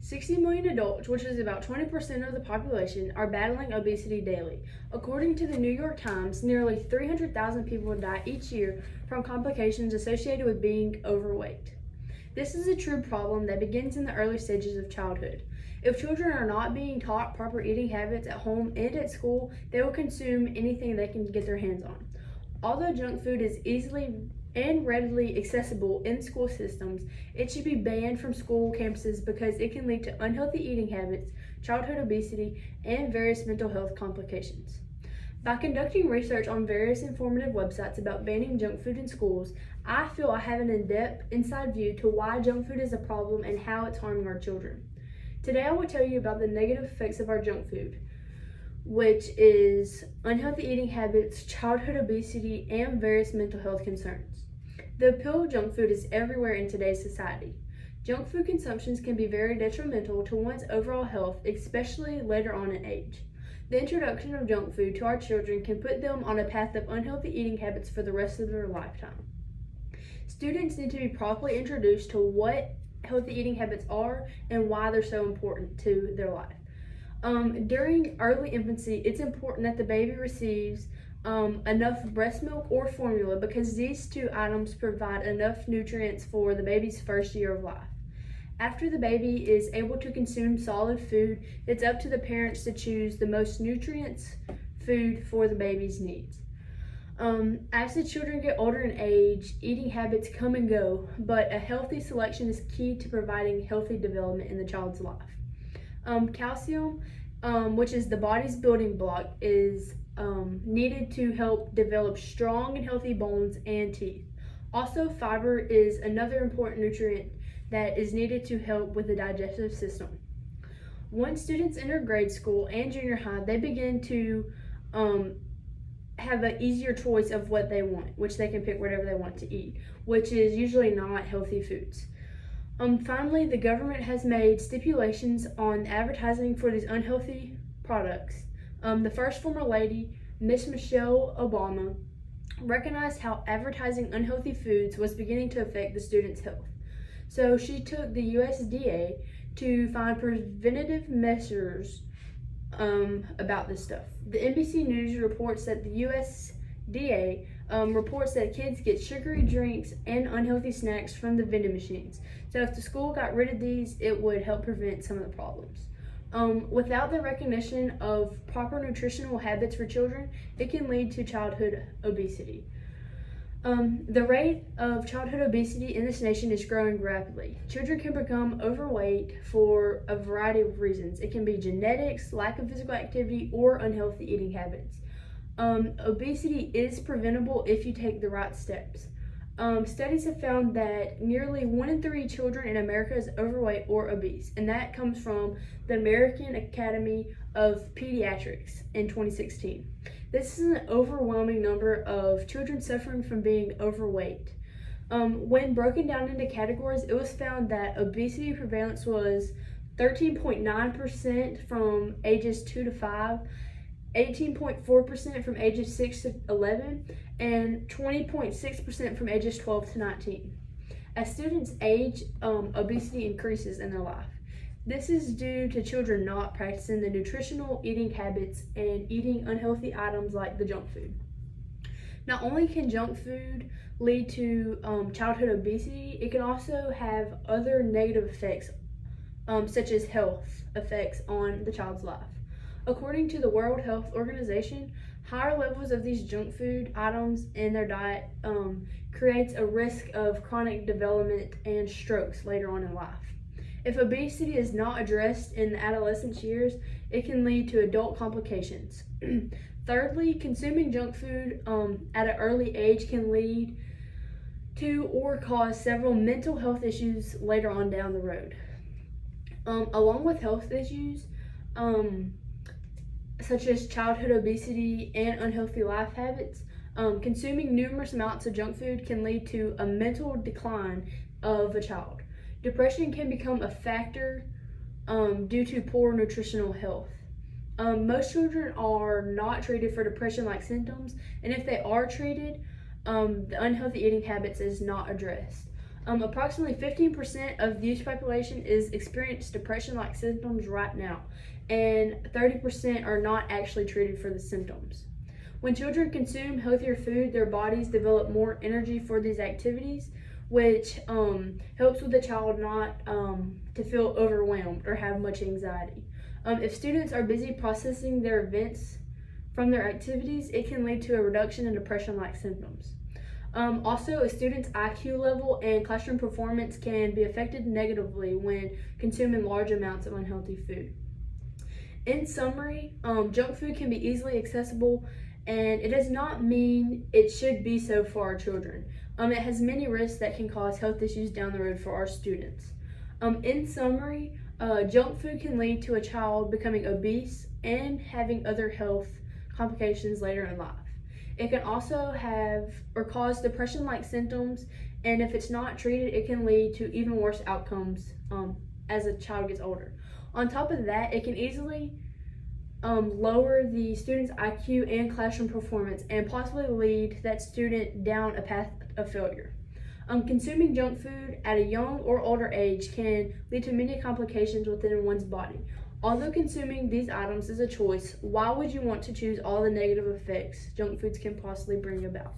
60 million adults, which is about 20% of the population, are battling obesity daily. According to the New York Times, nearly 300,000 people die each year from complications associated with being overweight. This is a true problem that begins in the early stages of childhood. If children are not being taught proper eating habits at home and at school, they will consume anything they can get their hands on. Although junk food is easily and readily accessible in school systems, it should be banned from school campuses because it can lead to unhealthy eating habits, childhood obesity, and various mental health complications. By conducting research on various informative websites about banning junk food in schools, I feel I have an in-depth, inside view to why junk food is a problem and how it's harming our children. Today I will tell you about the negative effects of our junk food, which is unhealthy eating habits, childhood obesity, and various mental health concerns. The appeal of junk food is everywhere in today's society. Junk food consumptions can be very detrimental to one's overall health, especially later on in age. The introduction of junk food to our children can put them on a path of unhealthy eating habits for the rest of their lifetime. Students need to be properly introduced to what healthy eating habits are and why they're so important to their life. During early infancy, it's important that the baby receives enough breast milk or formula because these two items provide enough nutrients for the baby's first year of life. After the baby is able to consume solid food, it's up to the parents to choose the most nutrients food for the baby's needs. As the children get older in age, eating habits come and go, but a healthy selection is key to providing healthy development in the child's life. Calcium, which is the body's building block, is needed to help develop strong and healthy bones and teeth. Also, fiber is another important nutrient that is needed to help with the digestive system. Once students enter grade school and junior high, they begin to have an easier choice of what they want, which they can pick whatever they want to eat, which is usually not healthy foods. Finally, the government has made stipulations on advertising for these unhealthy products. The first former lady, Miss Michelle Obama, recognized how advertising unhealthy foods was beginning to affect the students' health. So she took the USDA to find preventative measures about this stuff. The NBC News reports that the USDA reports that kids get sugary drinks and unhealthy snacks from the vending machines. So if the school got rid of these, it would help prevent some of the problems. Without the recognition of proper nutritional habits for children, it can lead to childhood obesity. The rate of childhood obesity in this nation is growing rapidly. Children can become overweight for a variety of reasons. It can be genetics, lack of physical activity, or unhealthy eating habits. Obesity is preventable if you take the right steps. Studies have found that nearly 1 in 3 children in America is overweight or obese, and that comes from the American Academy of Pediatrics in 2016. This is an overwhelming number of children suffering from being overweight. When broken down into categories, it was found that obesity prevalence was 13.9% from ages 2 to 5, 18.4% from ages 6 to 11, and 20.6% from ages 12 to 19. As students age, obesity increases in their life. This is due to children not practicing the nutritional eating habits and eating unhealthy items like the junk food. Not only can junk food lead to childhood obesity, it can also have other negative effects, such as health effects on the child's life. According to the World Health Organization, higher levels of these junk food items in their diet creates a risk of chronic development and strokes later on in life. If obesity is not addressed in the adolescence years, it can lead to adult complications. Thirdly, consuming junk food at an early age can lead to or cause several mental health issues later on down the road. Along with health issues, such as childhood obesity and unhealthy life habits, consuming numerous amounts of junk food can lead to a mental decline of a child. Depression can become a factor due to poor nutritional health. Most children are not treated for depression-like symptoms, and if they are treated, the unhealthy eating habits is not addressed. Approximately 15% of the youth population is experiencing depression-like symptoms right now, and 30% are not actually treated for the symptoms. When children consume healthier food, their bodies develop more energy for these activities, which helps with the child not to feel overwhelmed or have much anxiety. If students are busy processing their events from their activities, it can lead to a reduction in depression-like symptoms. Also, a student's IQ level and classroom performance can be affected negatively when consuming large amounts of unhealthy food. In summary, junk food can be easily accessible, and it does not mean it should be so for our children. It has many risks that can cause health issues down the road for our students. In summary, junk food can lead to a child becoming obese and having other health complications later in life. It can also have or cause depression-like symptoms, and if it's not treated, it can lead to even worse outcomes as a child gets older. On top of that, it can easily lower the student's IQ and classroom performance and possibly lead that student down a path of failure. Consuming junk food at a young or older age can lead to many complications within one's body. Although consuming these items is a choice, why would you want to choose all the negative effects junk foods can possibly bring about?